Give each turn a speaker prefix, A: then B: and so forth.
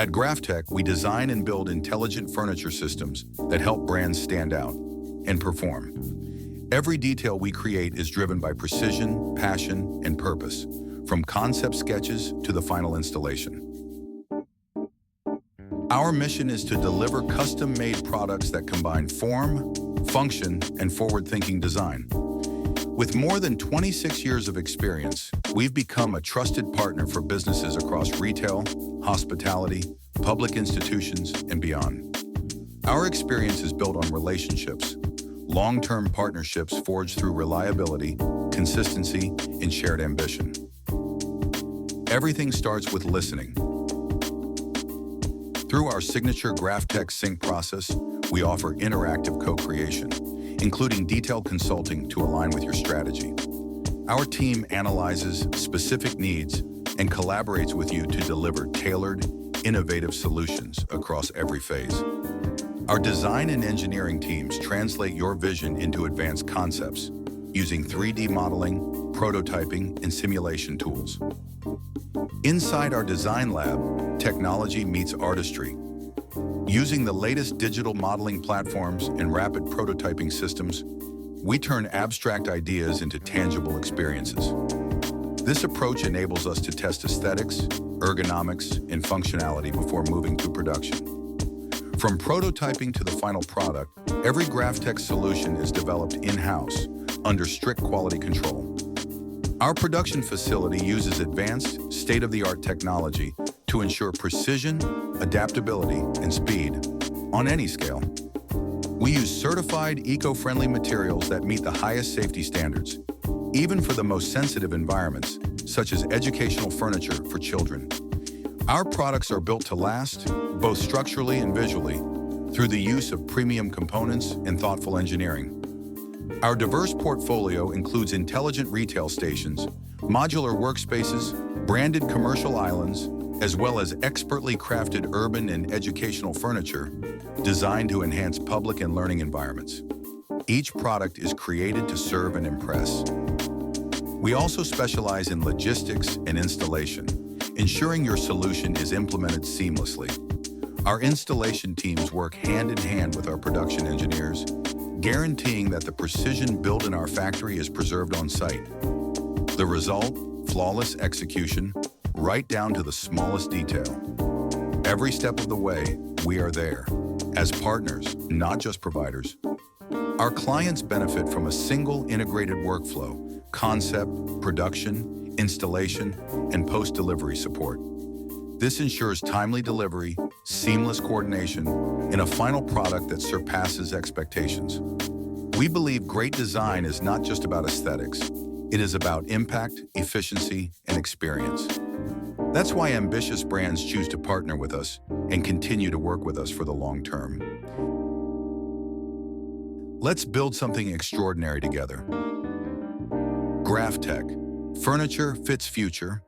A: At Graphtec, we design and build intelligent furniture systems that help brands stand out and perform. Every detail we create is driven by precision, passion, and purpose, from concept sketches to the final installation. Our mission is to deliver custom-made products that combine form, function, and forward-thinking design. With more than 26 years of experience, we've become a trusted partner for businesses across retail, hospitality, public institutions, and beyond. Our experience is built on relationships, long-term partnerships forged through reliability, consistency, and shared ambition. Everything starts with listening. Through our signature Graphtec sync process, we offer interactive co-creation, including detailed consulting to align with your strategy. Our team analyzes specific needs and collaborates with you to deliver tailored, innovative solutions across every phase. Our design and engineering teams translate your vision into advanced concepts using 3D modeling, prototyping, and simulation tools. Inside our design lab, technology meets artistry. Using the latest digital modeling platforms and rapid prototyping systems, we turn abstract ideas into tangible experiences. This approach enables us to test aesthetics, ergonomics, and functionality before moving to production. From prototyping to the final product, every Graphtec solution is developed in-house under strict quality control. Our production facility uses advanced, state-of-the-art technology to ensure precision, adaptability, and speed on any scale. We use certified, eco-friendly materials that meet the highest safety standards, even for the most sensitive environments, such as educational furniture for children. Our products are built to last, both structurally and visually, through the use of premium components and thoughtful engineering. Our diverse portfolio includes intelligent retail stations, modular workspaces, branded commercial islands, as well as expertly crafted urban and educational furniture designed to enhance public and learning environments. Each product is created to serve and impress. We also specialize in logistics and installation, ensuring your solution is implemented seamlessly. Our installation teams work hand in hand with our production engineers, guaranteeing that the precision built in our factory is preserved on site. The result, flawless execution, right down to the smallest detail. Every step of the way, we are there, as partners, not just providers. Our clients benefit from a single integrated workflow: concept, production, installation, and post-delivery support. This ensures timely delivery, seamless coordination, and a final product that surpasses expectations. We believe great design is not just about aesthetics. It is about impact, efficiency, and experience. That's why ambitious brands choose to partner with us and continue to work with us for the long term. Let's build something extraordinary together. Graphtec. Furniture fits future,